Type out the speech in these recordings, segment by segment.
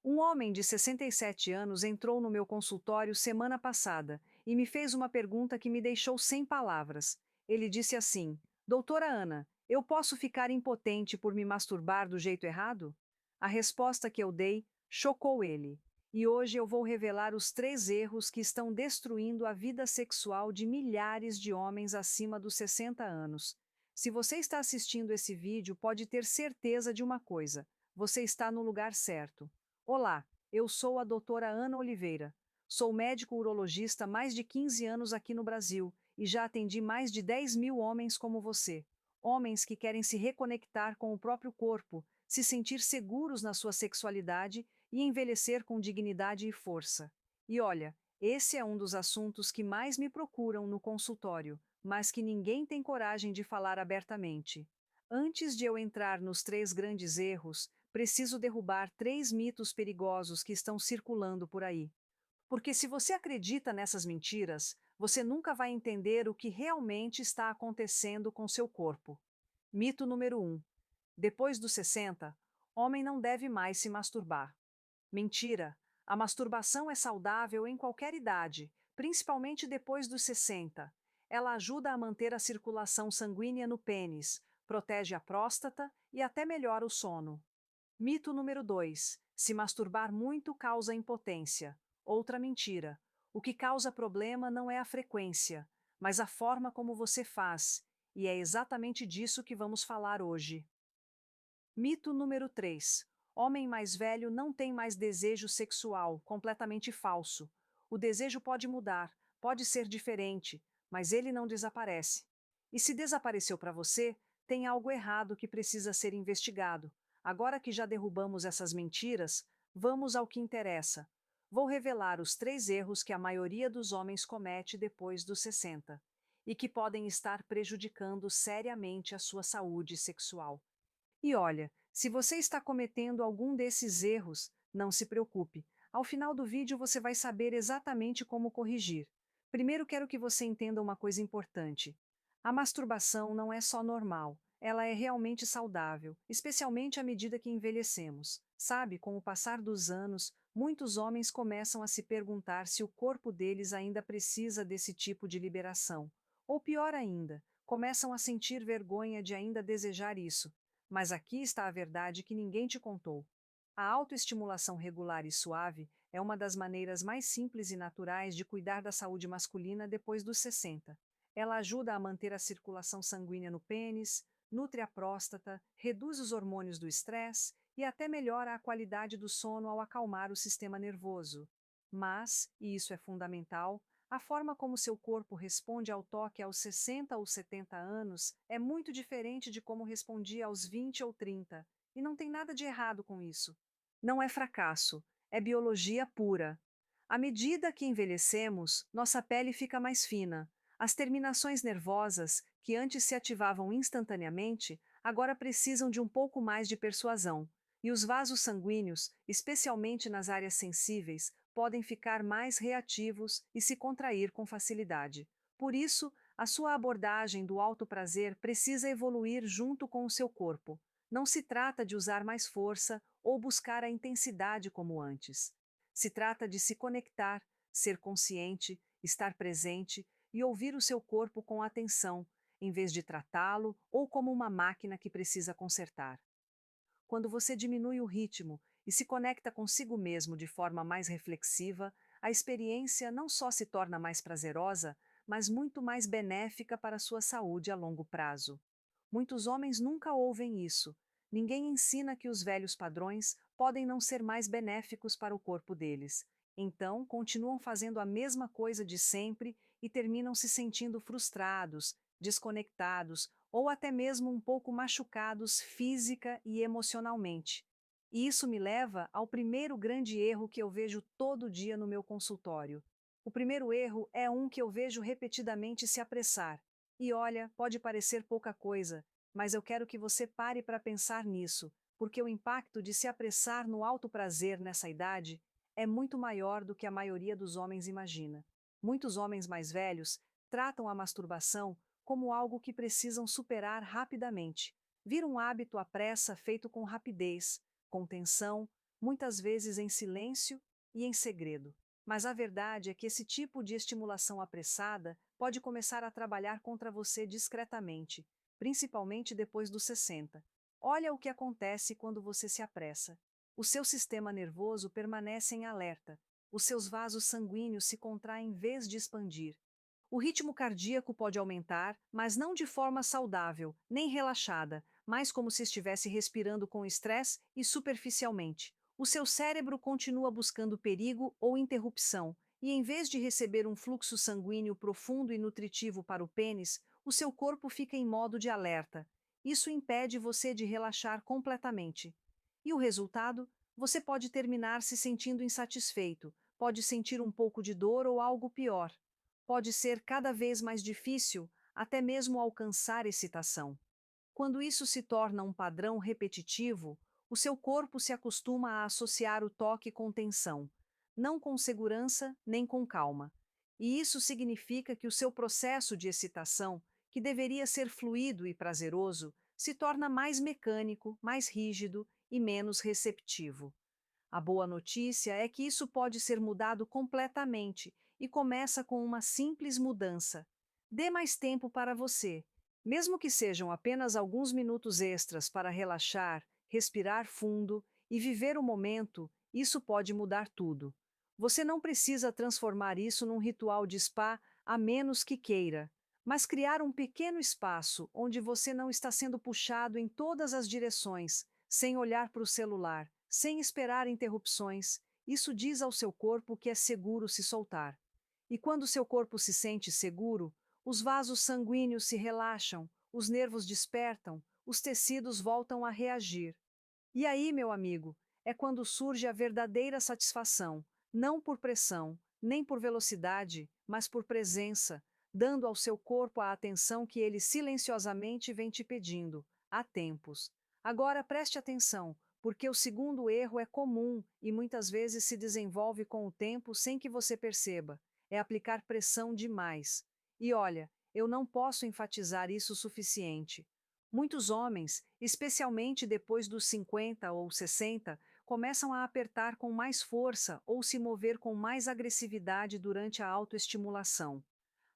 Um homem de 67 anos entrou no meu consultório semana passada e me fez uma pergunta que me deixou sem palavras. Ele disse assim: Doutora Ana, eu posso ficar impotente por me masturbar do jeito errado? A resposta que eu dei chocou ele. E hoje eu vou revelar os 3 erros que estão destruindo a vida sexual de milhares de homens acima dos 60 anos. Se você está assistindo esse vídeo, pode ter certeza de uma coisa: você está no lugar certo. Olá, eu sou a doutora Ana Oliveira. Sou médico urologista há mais de 15 anos aqui no Brasil e já atendi mais de 10 mil homens como você. Homens que querem se reconectar com o próprio corpo, se sentir seguros na sua sexualidade e envelhecer com dignidade e força. E olha, esse é um dos assuntos que mais me procuram no consultório, mas que ninguém tem coragem de falar abertamente. Antes de eu entrar nos 3 grandes erros, preciso derrubar 3 mitos perigosos que estão circulando por aí. Porque se você acredita nessas mentiras, você nunca vai entender o que realmente está acontecendo com seu corpo. Mito número 1. Depois dos 60, homem não deve mais se masturbar. Mentira! A masturbação é saudável em qualquer idade, principalmente depois dos 60. Ela ajuda a manter a circulação sanguínea no pênis, protege a próstata e até melhora o sono. Mito número 2: se masturbar muito causa impotência. Outra mentira. O que causa problema não é a frequência, mas a forma como você faz, e é exatamente disso que vamos falar hoje. Mito número 3: homem mais velho não tem mais desejo sexual, completamente falso. O desejo pode mudar, pode ser diferente, mas ele não desaparece. E se desapareceu para você, tem algo errado que precisa ser investigado. Agora que já derrubamos essas mentiras, vamos ao que interessa. Vou revelar os 3 erros que a maioria dos homens comete depois dos 60 e que podem estar prejudicando seriamente a sua saúde sexual. E olha, se você está cometendo algum desses erros, não se preocupe. Ao final do vídeo você vai saber exatamente como corrigir. Primeiro quero que você entenda uma coisa importante. A masturbação não é só normal, ela é realmente saudável, especialmente à medida que envelhecemos. Sabe, com o passar dos anos, muitos homens começam a se perguntar se o corpo deles ainda precisa desse tipo de liberação. Ou pior ainda, começam a sentir vergonha de ainda desejar isso. Mas aqui está a verdade que ninguém te contou. A autoestimulação regular e suave é uma das maneiras mais simples e naturais de cuidar da saúde masculina depois dos 60. Ela ajuda a manter a circulação sanguínea no pênis, nutre a próstata, reduz os hormônios do estresse e até melhora a qualidade do sono ao acalmar o sistema nervoso. Mas, e isso é fundamental, a forma como seu corpo responde ao toque aos 60 ou 70 anos é muito diferente de como respondia aos 20 ou 30, e não tem nada de errado com isso. Não é fracasso, é biologia pura. À medida que envelhecemos, nossa pele fica mais fina. As terminações nervosas, que antes se ativavam instantaneamente, agora precisam de um pouco mais de persuasão. E os vasos sanguíneos, especialmente nas áreas sensíveis, podem ficar mais reativos e se contrair com facilidade. Por isso, a sua abordagem do alto prazer precisa evoluir junto com o seu corpo. Não se trata de usar mais força ou buscar a intensidade como antes. Se trata de se conectar, ser consciente, estar presente e ouvir o seu corpo com atenção, em vez de tratá-lo ou como uma máquina que precisa consertar. Quando você diminui o ritmo e se conecta consigo mesmo de forma mais reflexiva, a experiência não só se torna mais prazerosa, mas muito mais benéfica para a sua saúde a longo prazo. Muitos homens nunca ouvem isso. Ninguém ensina que os velhos padrões podem não ser mais benéficos para o corpo deles. Então, continuam fazendo a mesma coisa de sempre e terminam se sentindo frustrados, desconectados ou até mesmo um pouco machucados física e emocionalmente. E isso me leva ao primeiro grande erro que eu vejo todo dia no meu consultório. O primeiro erro é um que eu vejo repetidamente se apressar. E olha, pode parecer pouca coisa, mas eu quero que você pare para pensar nisso, porque o impacto de se apressar no alto prazer nessa idade é muito maior do que a maioria dos homens imagina. Muitos homens mais velhos tratam a masturbação como algo que precisam superar rapidamente. Vira um hábito à pressa feito com rapidez, com tensão, muitas vezes em silêncio e em segredo. Mas a verdade é que esse tipo de estimulação apressada pode começar a trabalhar contra você discretamente, principalmente depois dos 60. Olha o que acontece quando você se apressa. O seu sistema nervoso permanece em alerta, os seus vasos sanguíneos se contraem em vez de expandir. O ritmo cardíaco pode aumentar, mas não de forma saudável, nem relaxada, mas como se estivesse respirando com estresse e superficialmente. O seu cérebro continua buscando perigo ou interrupção, e em vez de receber um fluxo sanguíneo profundo e nutritivo para o pênis, o seu corpo fica em modo de alerta. Isso impede você de relaxar completamente. E o resultado? Você pode terminar se sentindo insatisfeito, pode sentir um pouco de dor ou algo pior. Pode ser cada vez mais difícil, até mesmo alcançar excitação. Quando isso se torna um padrão repetitivo, o seu corpo se acostuma a associar o toque com tensão, não com segurança nem com calma. E isso significa que o seu processo de excitação, que deveria ser fluido e prazeroso, se torna mais mecânico, mais rígido e menos receptivo. A boa notícia é que isso pode ser mudado completamente e começa com uma simples mudança. Dê mais tempo para você. Mesmo que sejam apenas alguns minutos extras para relaxar, respirar fundo e viver o momento, isso pode mudar tudo. Você não precisa transformar isso num ritual de spa a menos que queira, mas criar um pequeno espaço onde você não está sendo puxado em todas as direções, sem olhar para o celular, sem esperar interrupções. Isso diz ao seu corpo que é seguro se soltar. E quando seu corpo se sente seguro, os vasos sanguíneos se relaxam, os nervos despertam, os tecidos voltam a reagir. E aí, meu amigo, é quando surge a verdadeira satisfação, não por pressão, nem por velocidade, mas por presença, dando ao seu corpo a atenção que ele silenciosamente vem te pedindo, há tempos. Agora preste atenção, porque o segundo erro é comum e muitas vezes se desenvolve com o tempo sem que você perceba. É aplicar pressão demais. E olha, eu não posso enfatizar isso o suficiente. Muitos homens, especialmente depois dos 50 ou 60, começam a apertar com mais força ou se mover com mais agressividade durante a autoestimulação.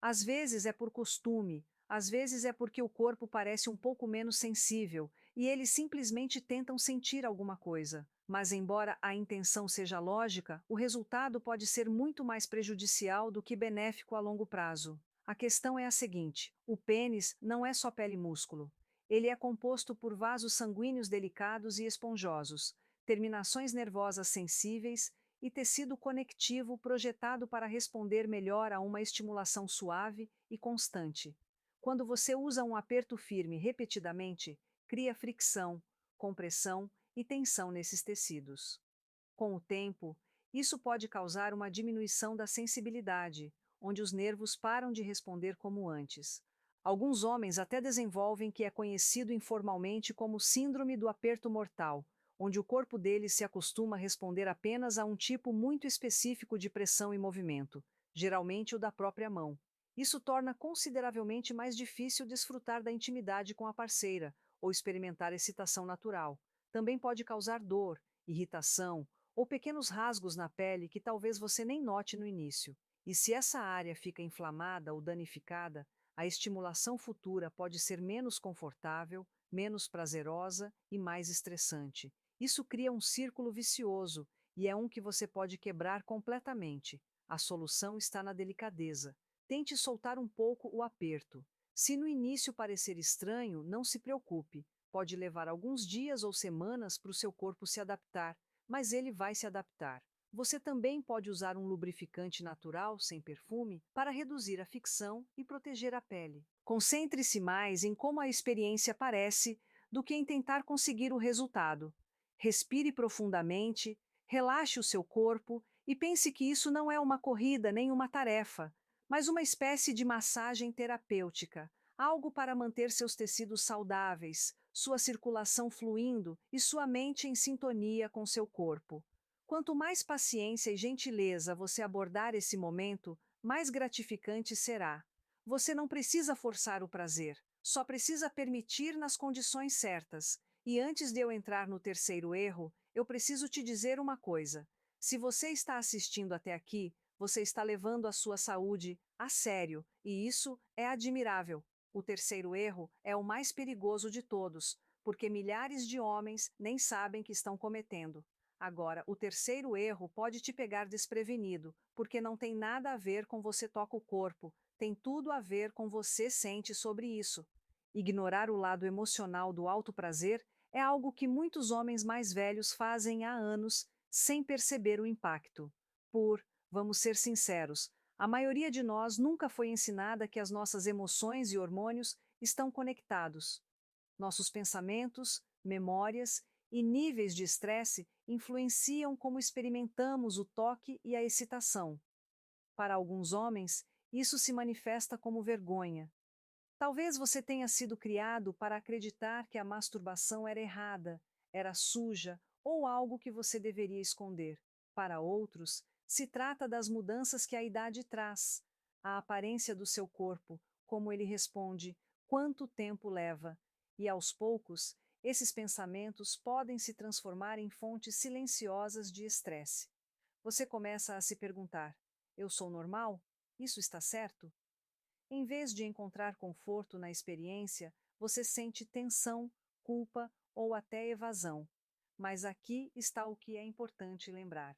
Às vezes é por costume, às vezes é porque o corpo parece um pouco menos sensível e eles simplesmente tentam sentir alguma coisa. Mas, embora a intenção seja lógica, o resultado pode ser muito mais prejudicial do que benéfico a longo prazo. A questão é a seguinte: o pênis não é só pele e músculo. Ele é composto por vasos sanguíneos delicados e esponjosos, terminações nervosas sensíveis e tecido conectivo projetado para responder melhor a uma estimulação suave e constante. Quando você usa um aperto firme repetidamente, cria fricção, compressão e tensão nesses tecidos. Com o tempo, isso pode causar uma diminuição da sensibilidade, onde os nervos param de responder como antes. Alguns homens até desenvolvem o que é conhecido informalmente como síndrome do aperto mortal, onde o corpo deles se acostuma a responder apenas a um tipo muito específico de pressão e movimento, geralmente o da própria mão. Isso torna consideravelmente mais difícil desfrutar da intimidade com a parceira ou experimentar excitação natural. Também pode causar dor, irritação ou pequenos rasgos na pele que talvez você nem note no início. E se essa área fica inflamada ou danificada, a estimulação futura pode ser menos confortável, menos prazerosa e mais estressante. Isso cria um círculo vicioso e é um que você pode quebrar completamente. A solução está na delicadeza. Tente soltar um pouco o aperto. Se no início parecer estranho, não se preocupe. Pode levar alguns dias ou semanas para o seu corpo se adaptar, mas ele vai se adaptar. Você também pode usar um lubrificante natural, sem perfume, para reduzir a fricção e proteger a pele. Concentre-se mais em como a experiência parece do que em tentar conseguir o resultado. Respire profundamente, relaxe o seu corpo e pense que isso não é uma corrida nem uma tarefa, mas uma espécie de massagem terapêutica, algo para manter seus tecidos saudáveis, sua circulação fluindo e sua mente em sintonia com seu corpo. Quanto mais paciência e gentileza você abordar esse momento, mais gratificante será. Você não precisa forçar o prazer, só precisa permitir nas condições certas. E antes de eu entrar no terceiro erro, eu preciso te dizer uma coisa. Se você está assistindo até aqui, você está levando a sua saúde a sério, e isso é admirável. O terceiro erro é o mais perigoso de todos, porque milhares de homens nem sabem que estão cometendo. Agora, o terceiro erro pode te pegar desprevenido, porque não tem nada a ver com você toca o corpo, tem tudo a ver com você sente sobre isso. Ignorar o lado emocional do alto prazer é algo que muitos homens mais velhos fazem há anos sem perceber o impacto. Vamos ser sinceros, a maioria de nós nunca foi ensinada que as nossas emoções e hormônios estão conectados. Nossos pensamentos, memórias e níveis de estresse influenciam como experimentamos o toque e a excitação. Para alguns homens, isso se manifesta como vergonha. Talvez você tenha sido criado para acreditar que a masturbação era errada, era suja ou algo que você deveria esconder. Para outros, se trata das mudanças que a idade traz, a aparência do seu corpo, como ele responde, quanto tempo leva, e aos poucos, esses pensamentos podem se transformar em fontes silenciosas de estresse. Você começa a se perguntar: eu sou normal? Isso está certo? Em vez de encontrar conforto na experiência, você sente tensão, culpa ou até evasão. Mas aqui está o que é importante lembrar.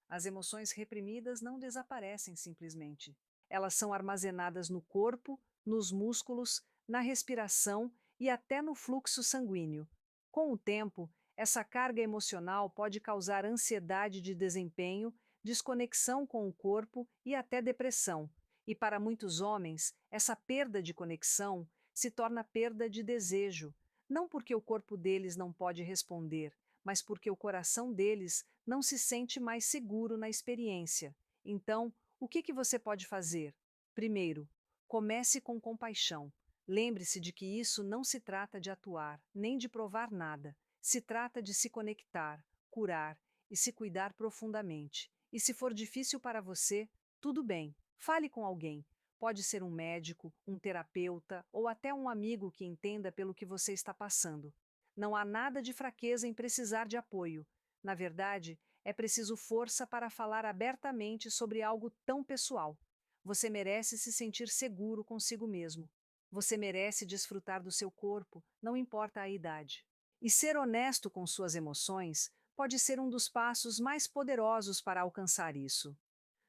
As emoções reprimidas não desaparecem simplesmente. Elas são armazenadas no corpo, nos músculos, na respiração e até no fluxo sanguíneo. Com o tempo, essa carga emocional pode causar ansiedade de desempenho, desconexão com o corpo e até depressão. E para muitos homens, essa perda de conexão se torna perda de desejo, não porque o corpo deles não pode responder, mas porque o coração deles não se sente mais seguro na experiência. Então, o que você pode fazer? Primeiro, comece com compaixão. Lembre-se de que isso não se trata de atuar, nem de provar nada. Se trata de se conectar, curar e se cuidar profundamente. E se for difícil para você, tudo bem, fale com alguém. Pode ser um médico, um terapeuta ou até um amigo que entenda pelo que você está passando. Não há nada de fraqueza em precisar de apoio. Na verdade, é preciso força para falar abertamente sobre algo tão pessoal. Você merece se sentir seguro consigo mesmo. Você merece desfrutar do seu corpo, não importa a idade. E ser honesto com suas emoções pode ser um dos passos mais poderosos para alcançar isso.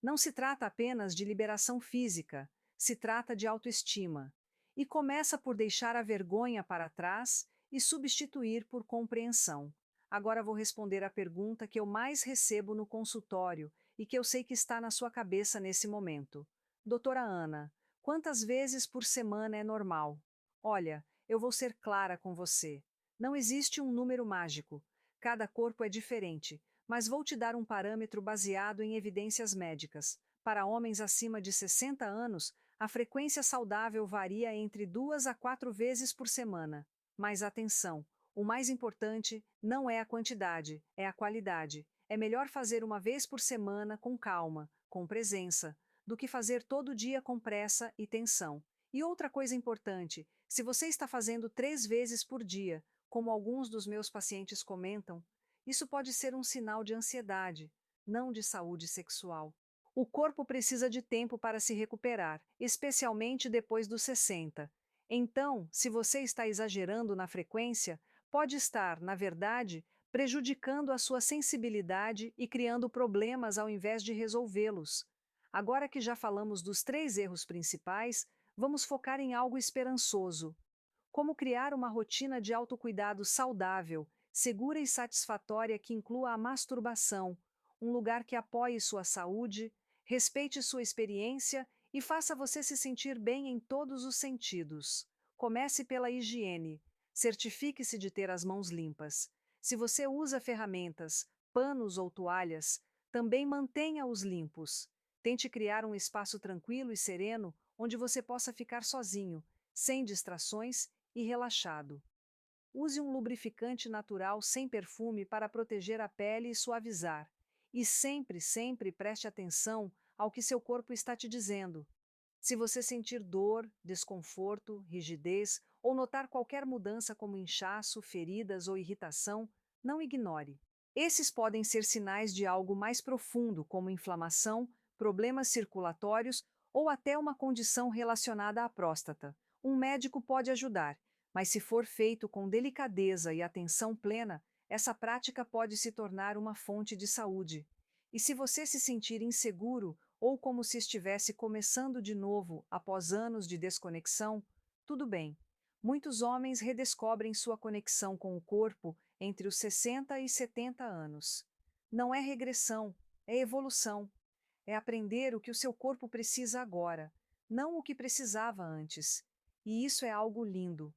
Não se trata apenas de liberação física, se trata de autoestima. E começa por deixar a vergonha para trás e substituir por compreensão. Agora vou responder a pergunta que eu mais recebo no consultório e que eu sei que está na sua cabeça nesse momento. Doutora Ana, quantas vezes por semana é normal? Olha, eu vou ser clara com você. Não existe um número mágico. Cada corpo é diferente, mas vou te dar um parâmetro baseado em evidências médicas. Para homens acima de 60 anos, a frequência saudável varia entre 2 a 4 vezes por semana. Mas atenção, o mais importante não é a quantidade, é a qualidade. É melhor fazer uma vez por semana com calma, com presença, do que fazer todo dia com pressa e tensão. E outra coisa importante, se você está fazendo 3 vezes por dia, como alguns dos meus pacientes comentam, isso pode ser um sinal de ansiedade, não de saúde sexual. O corpo precisa de tempo para se recuperar, especialmente depois dos 60. Então, se você está exagerando na frequência, pode estar, na verdade, prejudicando a sua sensibilidade e criando problemas ao invés de resolvê-los. Agora que já falamos dos 3 erros principais, vamos focar em algo esperançoso. Como criar uma rotina de autocuidado saudável, segura e satisfatória que inclua a masturbação, um lugar que apoie sua saúde, respeite sua experiência e faça você se sentir bem em todos os sentidos. Comece pela higiene. Certifique-se de ter as mãos limpas. Se você usa ferramentas, panos ou toalhas, também mantenha-os limpos. Tente criar um espaço tranquilo e sereno onde você possa ficar sozinho, sem distrações e relaxado. Use um lubrificante natural sem perfume para proteger a pele e suavizar. E sempre, sempre preste atenção ao que seu corpo está te dizendo. Se você sentir dor, desconforto, rigidez ou notar qualquer mudança como inchaço, feridas ou irritação, não ignore. Esses podem ser sinais de algo mais profundo, como inflamação, problemas circulatórios ou até uma condição relacionada à próstata. Um médico pode ajudar, mas se for feito com delicadeza e atenção plena, essa prática pode se tornar uma fonte de saúde. E se você se sentir inseguro ou como se estivesse começando de novo após anos de desconexão, tudo bem. Muitos homens redescobrem sua conexão com o corpo entre os 60 e 70 anos. Não é regressão, é evolução. É aprender o que o seu corpo precisa agora, não o que precisava antes. E isso é algo lindo.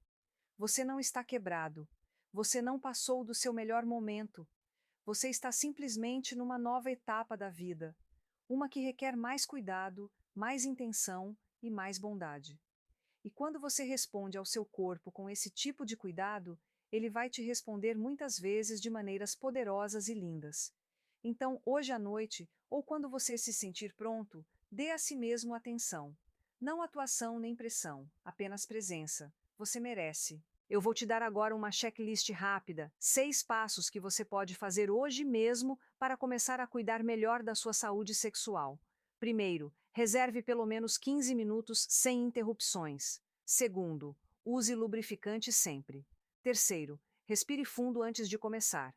Você não está quebrado. Você não passou do seu melhor momento. Você está simplesmente numa nova etapa da vida, uma que requer mais cuidado, mais intenção e mais bondade. E quando você responde ao seu corpo com esse tipo de cuidado, ele vai te responder muitas vezes de maneiras poderosas e lindas. Então, hoje à noite, ou quando você se sentir pronto, dê a si mesmo atenção. Não atuação nem pressão, apenas presença. Você merece. Eu vou te dar agora uma checklist rápida, 6 passos que você pode fazer hoje mesmo para começar a cuidar melhor da sua saúde sexual. Primeiro, reserve pelo menos 15 minutos sem interrupções. Segundo, use lubrificante sempre. Terceiro, respire fundo antes de começar.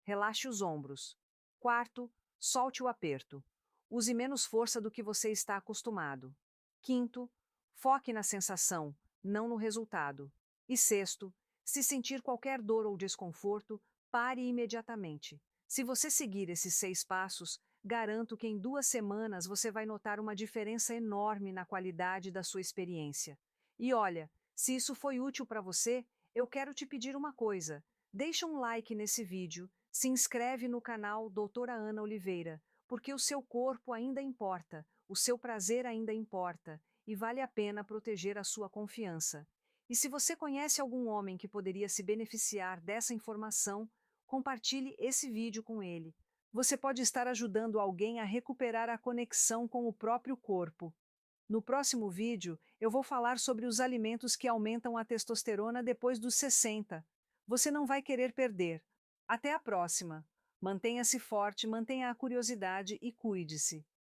Relaxe os ombros. Quarto, solte o aperto. Use menos força do que você está acostumado. Quinto, foque na sensação, não no resultado. E sexto, se sentir qualquer dor ou desconforto, pare imediatamente. Se você seguir esses 6 passos, garanto que em 2 semanas você vai notar uma diferença enorme na qualidade da sua experiência. E olha, se isso foi útil para você, eu quero te pedir uma coisa. Deixa um like nesse vídeo, se inscreve no canal Doutora Ana Oliveira, porque o seu corpo ainda importa, o seu prazer ainda importa, e vale a pena proteger a sua confiança. E se você conhece algum homem que poderia se beneficiar dessa informação, compartilhe esse vídeo com ele. Você pode estar ajudando alguém a recuperar a conexão com o próprio corpo. No próximo vídeo, eu vou falar sobre os alimentos que aumentam a testosterona depois dos 60. Você não vai querer perder. Até a próxima. Mantenha-se forte, mantenha a curiosidade e cuide-se.